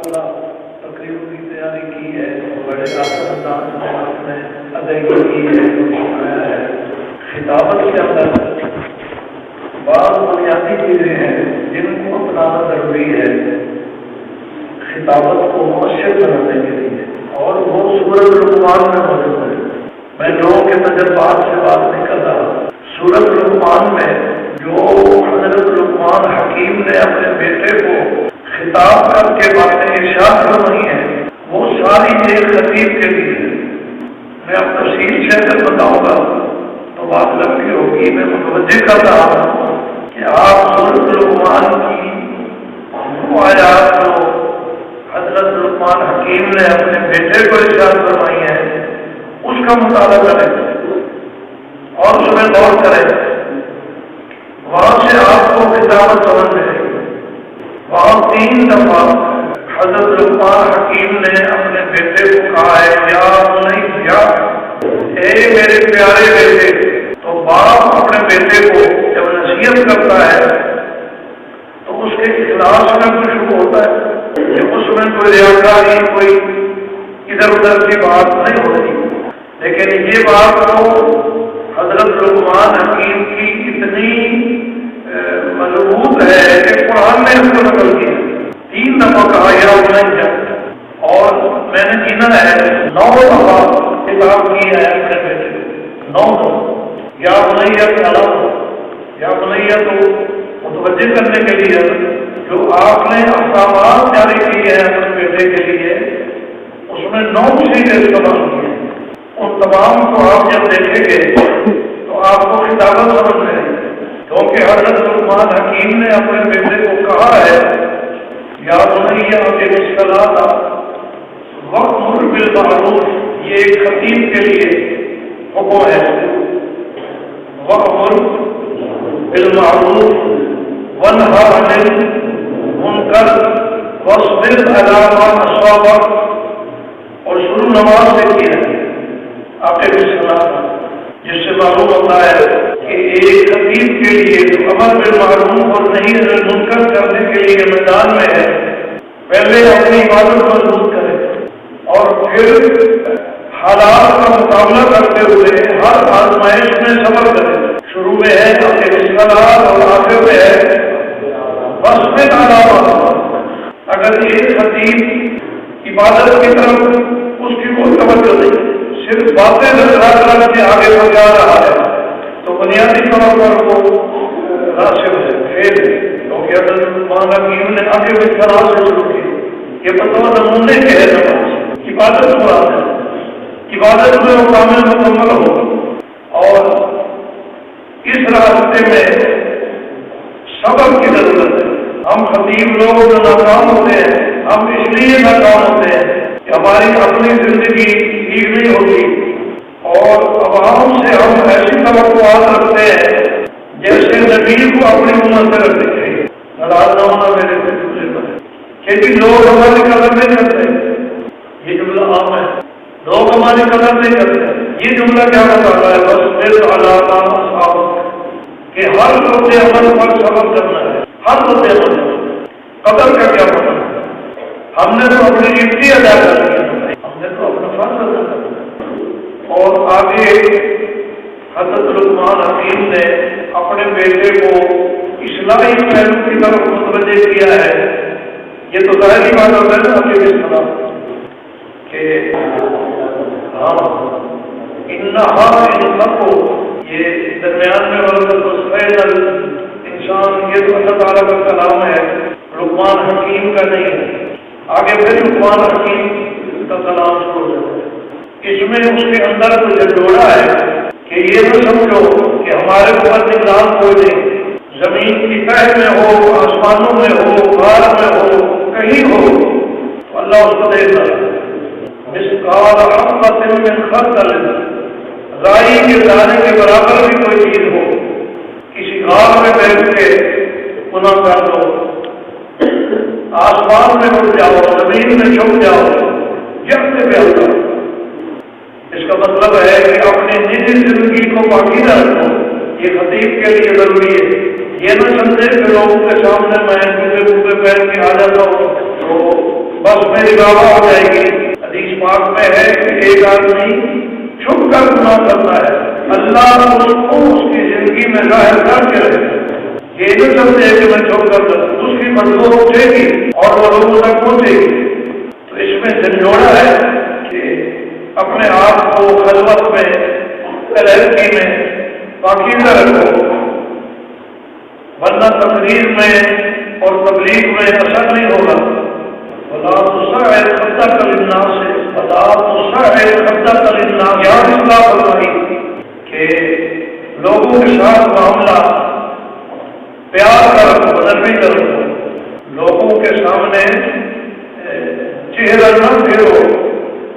تعالیٰ تقریب کی تیاری کی ہے، بڑے آسان انداز میں آپ نے ادائیگی کی ہے، سنایا ہے۔ خطابت کے اندر بعض بنیادی چیزیں ہیں جن کو اپنانا ضروری ہے خطابت کو مؤثر بنانے کے لیے، اور وہ سورۃ لقمان میں موجود ہے۔ میں لوگوں کے تجربات سے بات نہیں کر رہا۔ سورۃ لقمان میں جو حضرت لقمان حکیم نے اپنے بیٹے کو خطاب کر کے باتیں ارشاد فرمائی ہیں، وہ ساری ایک خطیب کے لیے ہے۔ میں اب تفصیل سے اگر بتاؤں گا تو بات لمبی ہوگی۔ میں متوجہ کر رہا ہوں کہ آپ سورۃ لقمان کی وہ آیات جو حضرت لقمان حکیم نے اپنے بیٹے کو ارشاد فرمائی ہیں اس کا مطالعہ کریں اور اس میں غور کریں، وہاں سے آپ کو خطابت سمجھ میں آئے گی۔ وہاں 3 دفعہ حضرت لقمان حکیم نے اپنے بیٹے کو کہا ہے یا بنیا، اے میرے پیارے بیٹے۔ تو باپ اپنے بیٹے کو جب نصیحت کرتا ہے تو اس کے اخلاص میں کچھ ہوتا ہے کہ اس میں کوئی ریاکاری، کوئی ادھر ادھر کی بات نہیں ہوتی، لیکن یہ بات تو حضرت لقمان حکیم کی اتنی مضبوط ہے کہ قرآن نے اس کو نقل کیا۔ 3 دفعہ کہا یا بنیا، اور میں نے گنا ہے 9 دفعہ خطاب کی ہے اپنے بیٹے کو، 9 دفعہ یا بنیا کلام، یا بنیا تو متوجہ کرنے کے لیے جو آپ نے احکامات جاری کیے ہیں اپنے بیٹے کے لیے، اس میں 9 چیزیں استعمال کی ہیں۔ ان تمام کو آپ جب دیکھیں گے تو آپ کو خطابت سمجھ میں آئے گی، کیونکہ حضرت لقمان حکیم نے اپنے بیٹے کو کہا ہے یا بنیا اقم الصلاۃ وأمر بالمعروف، یہ ایک خطیب کے لیے حکم ہے، وأمر بالمعروف وانہی عن المنکر واصبر علی ما اصابک، اور شروع نماز سے کی ہے اقم الصلاۃ، جس سے معلوم ہوتا ہے کہ ایک خطیب کے لیے جو امر بالمعروف اور نہی عن المنکر کرنے کے لیے میدان میں ہے، پہلے اپنی عبادت مضبوط کرے اور پھر حالات کا مقابلہ کرتے ہوئے ہر آزمائش میں صبر کرے۔ شروع میں ہے اقم الصلاۃ اور آخر میں ہے واصبر علی ما اصابک۔ اگر ایک خطیب عبادت کی طرف اس کی کوئی توجہ نہیں، صرف باتیں رکھ کے آگے بڑھ جا رہا ہے تو بنیادی طور پر وہ راسب ہے، فیل ہے، کیونکہ حضرت لقمان حکیم نے آگے بھی طرح سے شروع کی۔ یہ بطور نمونے کے ہے نماز، عبادت مراد ہے، عبادت میں وہ کامل مکمل ہو، اور اس راستے میں صبر کی ضرورت ہے۔ ہم خطیب لوگ جو ناکام ہوتے ہیں، ہم اس لیے ناکام ہوتے ہیں کہ ہماری اپنی زندگی ٹھیک نہیں ہوتی، اور عوام سے ہم ایسی توقعات رکھتے ہیں جیسے نبی کو اپنی امت سے رکھنی چاہیے۔ ناراض نہ ہونا میرے جملے پر، کیونکہ لوگ ہماری قدر نہیں کرتے۔ یہ جملہ عام ہے، لوگ ہماری قدر نہیں کرتے۔ یہ جملہ کیا بتاتا ہے؟ واصبر علی ما اصابک، کہ ہر رد عمل پر صبر کرنا ہے، ہر رد عمل۔ قدر کا کیا مطلب ہے؟ ہم نے تو اپنی ڈیوٹی ادا کرنی ہے، ہم نے تو اپنا فرض ادا کرنا ہے۔ اور آگے حضرت لقمان حکیم نے اپنے بیٹے کو اصلاحی پہلو کی طرف متوجہ کیا ہے۔ یہ تو ظاہری بات ہوتا ہے نا کہ اس طرح کہ ہاں انہا انسکو، یہ درمیان میں انسان، یہ تو اللہ تعالیٰ کا کلام ہے، لقمان حکیم کا نہیں ہے۔ آگے پھر لقمان حکیم کا کلام شروع ہو جاتا ہے، اس میں اس کے اندر جو جوڑا ہے کہ یہ نہ سمجھو کہ ہمارے اوپر نظام کوئی نہیں، زمین کی تہ میں ہو، آسمانوں میں ہو، غار میں ہو، کہیں ہو، تو اللہ اس کو دیکھ رہا ہے۔ مثقال حبۃ من خردل، رائی کے دانے کے برابر بھی کوئی چیز ہو، کسی غار میں بیٹھ کے گناہ کر دو، آسمان میں اٹھ جاؤ، زمین میں چھپ جاؤ، یکتے پہ ہوگا۔ اس کا مطلب ہے کہ اپنی نجی زندگی کو پاکیزہ رکھو، یہ خطیب کے لیے ضروری ہے۔ یہ نہ سمجھے کہ لوگوں کے سامنے میں جوتے پہن کے آ جاتا ہوں تو بس میری بابا ہو جائے گی۔ حدیث پاک میں ہے کہ ایک آدمی چھپ کر گناہ کرتا ہے، اللہ اس کو اس کی زندگی میں ظاہر کر کے رہے، یہ نہ سمجھے کہ میں چھپ کر دوں، اس کی بدبو اٹھے گی اور وہ لوگوں تک پہنچے گی۔ تو اس میں جھنجھوڑا ہے کہ اپنے آپ کو خلوت میں، علیحدگی میں پاکیزہ رکھو، ورنہ تقریر میں اور تبلیغ میں اثر نہیں ہوگا۔ وَلَا تُصَعِّرْ خَدَّكَ لِلنَّاسِ وَلَا تُصَعِّرْ خَدَّكَ لِلنَّاسِ، یہاں اصلاح فرمائی کہ لوگوں کے ساتھ معاملہ پیار کا رکھو، نرمی کا رکھو، لوگوں کے سامنے چہرہ نہ پھیرو۔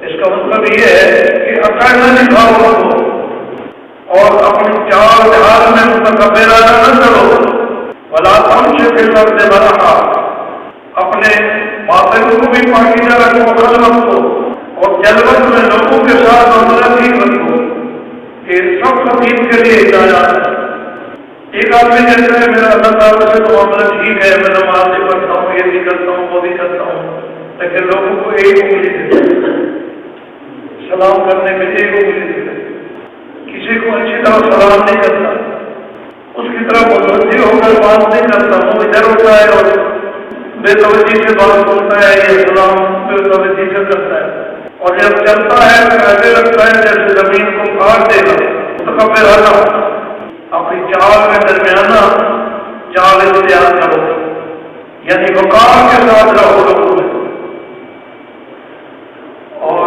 اس کا مطلب یہ ہے کہ عقل نہ دکھاؤ رکھو اور اپنی چال ڈھال میں متکبرانہ نہ کرو۔ وَلَا تَمْشِ فِي الْأَرْضِ مَرَحًا، اپنے باطن کو بھی پاکیزہ رکھو، خلوت کو، اور جلوت میں لوگوں کے ساتھ معاملہ ٹھیک رکھو۔ یہ سب خطیب کے لیے ہدایات ہے۔ ایک آدمی کہتا ہے میرا اللہ تعالیٰ سے تو معاملہ ٹھیک ہے، میں نماز بھی پڑھتا ہوں، یہ بھی کرتا ہوں، وہ بھی کرتا ہوں، لیکن لوگوں کو ایک انگلی دیتا ہے، سلام کرنے میں ایک انگلی دیتا ہے، کسی کو اچھی طرح سلام نہیں کرتا، اس کی طرف متوجہ ہو کر بات نہیں کرتا، وہ ادھر ہوتا ہے اور بے توجہ سے بات کرتا ہے، یہ سلام بے توجہ سے کرتا ہے، اور جب چلتا ہے تو ایسے لگتا ہے جیسے زمین کو کاٹ دے گا۔ متکبرانہ اپنی چال میں درمیانہ چال اختیار کرو، یعنی وقار کے ساتھ رہو لوگوں میں، اور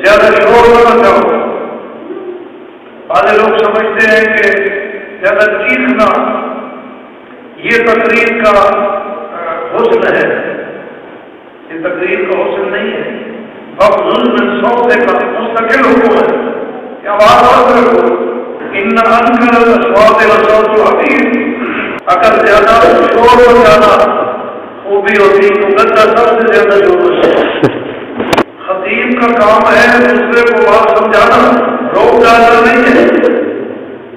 زیادہ شور نہ کرو۔ بعض لوگ سمجھتے ہیں کہ زیادہ چیخنا یہ تقریر کا حسن ہے، یہ تقریر کا حسن نہیں ہے۔ بغض من صوت کا مستقل حکم ہے کہ آواز بند رکھو۔ ان انکر الاصوات لصوت الحمیر، اگر زیادہ شور ہو جانا خوبی ہوتی تو گدا سب سے زیادہ شور ہوتا۔ خطیب کا کام ہے دوسرے کو بات سمجھانا، روک ڈالنا نہیں ہے،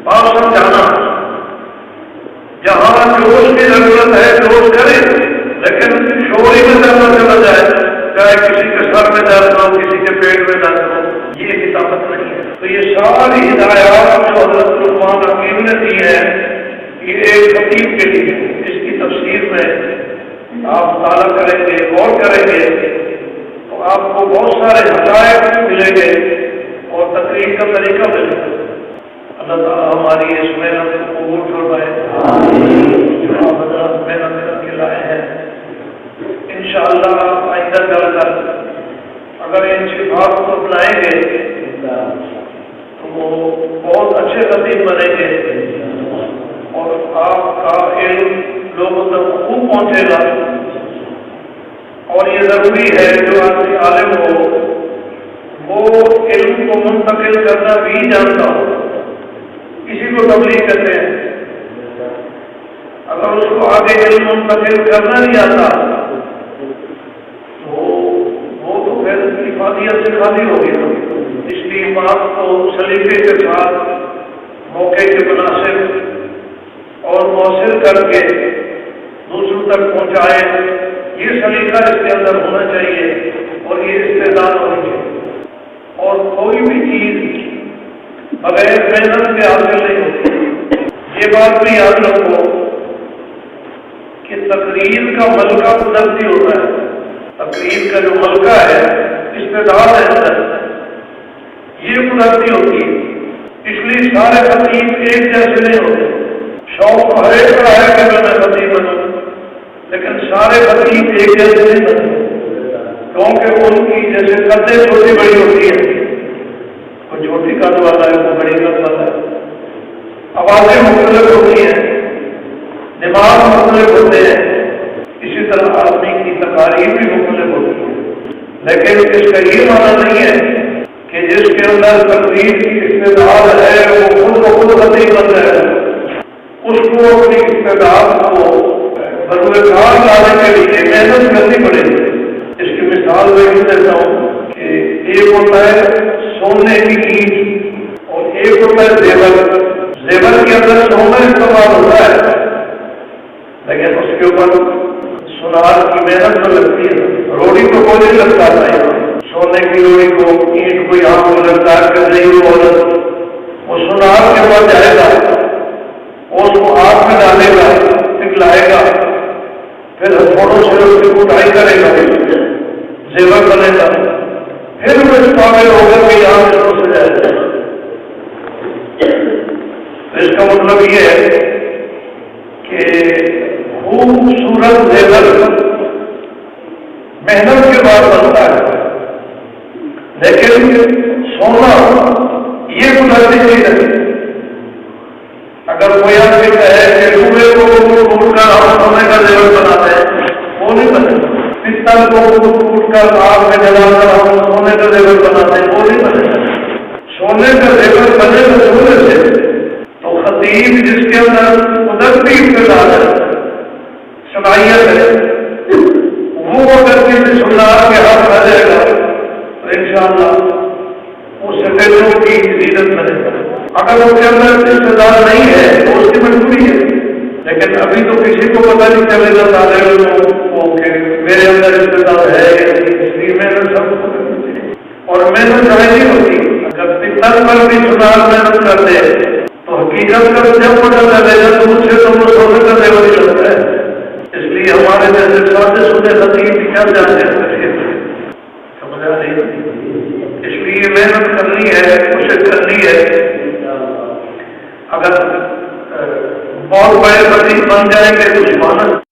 بات سمجھانا۔ جہاں جوش کی ضرورت ہے جوش کرے، لیکن شوری میں درد چلا جائے، چاہے کسی کے سر میں درد ہو، کسی کے پیٹ میں درد ہو، یہ طاقت نہیں ہے۔ تو یہ ساری ہدایات جو حضرت لقمان حکیم نے دی ہے، یہ ایک خطیب کے لیے، اس کی تفسیر میں آپ مطالعہ کریں گے، غور کریں گے تو آپ کو بہت سارے حقائق ملیں گے اور تقریر کا طریقہ ملے گا۔ اللہ تعالیٰ ہماری اس محنت کو قبول فرمائے، جو آپ حضرات محنت کر کے لائے ہیں۔ انشاءاللہ آپ آئندہ کل کر اگر ان صفات کو اپنائیں گے تو وہ بہت اچھے خطیب بنیں گے اور آپ کا علم لوگوں تک خوب پہنچے گا۔ اور یہ ضروری ہے جو آدمی عالم ہو وہ علم کو منتقل کرنا بھی جانتا ہو۔ کسی کو تبلیغ کہتے ہیں، اگر اس کو آگے علم منتقل کرنا نہیں آتا تو وہ تو پھر افادیت سے خالی ہو گیا۔ اس لیے بات کو سلیقے کے ساتھ موقع کے مناسب اور مؤثر کر کے دوسروں تک پہنچائے، یہ سلیقہ اس کے اندر ہونا چاہیے اور یہ استعداد ہونی چاہیے۔ اور کوئی بھی چیز بغیر محنت کے حاصل نہیں ہوتی۔ یہ بات بھی یاد رکھو کہ تقریر کا ملکہ قدرتی ہوتا ہے، تقریر کا جو ملکہ ہے، استعداد ہے، یہ قدرتی ہوتی ہے۔ اس لیے سارے خطیب ایک جیسے نہیں ہوتے۔ شوق ہر ایک کا ہے کہ میں خطیب بنوں، لیکن سارے خطیب ایک جیسے نہیں بنتے، کیونکہ ان کی جیسے قدیں چھوٹی بڑی ہوتی ہے، کوئی چھوٹی قد والا ہے، کوئی بڑی قد والا ہے، آوازیں مختلف ہوتی ہیں، دماغ مختلف ہوتے ہیں، اسی طرح آدمی کی تقاریر بھی مختلف ہوتی ہے۔ لیکن اس کا یہ معنی نہیں ہے کہ جس کے اندر تقریر کی استعداد ہے وہ خود کو خود خطیب بن رہا ہے۔ اس کو اپنی استعداد کو بروئے کار لانے کے لیے محنت کرنی پڑے گی۔ اس کی مثال میں یہ دیتا ہوں کہ ایک ہوتا ہے سونے کی اینٹ اور ایک ہوتا ہے زیور۔ زیور کے اندر سونا استعمال ہوتا ہے، لیکن اس کے اوپر سونار کی محنت تو لگتی ہے، روڑی تو کوئی نہیں لگتا ہے، سونے کی روڑی کو اینٹ کو یہاں کو لگتا کر رہی ہو عورت، وہ سنار کے بعد جائے گا، اس کو ہاتھ میں ڈالے گا، پگھلائے گا، پھر ہتھوڑوں سے اس کی کٹائی کرے گا، زیور بنے گا، پھر وہ اس قابل ہوگا کہ یہاں سے جائے گا۔ اس کا مطلب یہ ہے کہ خوبصورت زیور محنت کے بعد بنتا ہے، لیکن سونا یہ گزرتی چیز ہے۔ اگر کوئی آدمی کہے کہ لوہے کو ٹوٹ کر ہم سونے کا زیور بناتے ہیں، وہ نہیں بنے گا۔ پتل کو ٹوٹ کر آگ میں جلا کر ہم سونے کا زیور بناتے ہیں، وہ نہیں بنے گا۔ سونے کا زیور بنے گا سونے سے تو خطیب جس کے اندر قدرتی اقتدار ہے، صلاحیت ہے، وہ اگر کسی سنار کے ہاتھ آ جائے گا تو انشاءاللہ اس سے پیسوں کی عزت بنے گا۔ اگر اس کے اندر اقتدار نہیں ہے تو اس کی مجبوری ہے، لیکن ابھی تو کسی کو پتہ نہیں چلے گا طالب علموں کہ میرے اندر اقتدار ہے، اس لیے محنت سب کو کرنی چاہیے، اور محنت ضائع نہیں ہوتی۔ اگر پتل پر بھی سنار محنت کرتے تو حقیقت کا جب پتہ چلے گا تو مجھ سے تو وہ سونے کا زیور ہی لگتا ہے۔ اس لیے ہمارے جیسے سادے سودے خطیب بھی کیا جانتے ہیں، سمجھ آ رہی ہے؟ اس لیے محنت کرنی ہے، کوشش کرنی ہے۔ اگر بہت بڑے خطیب بن جائیں گے تو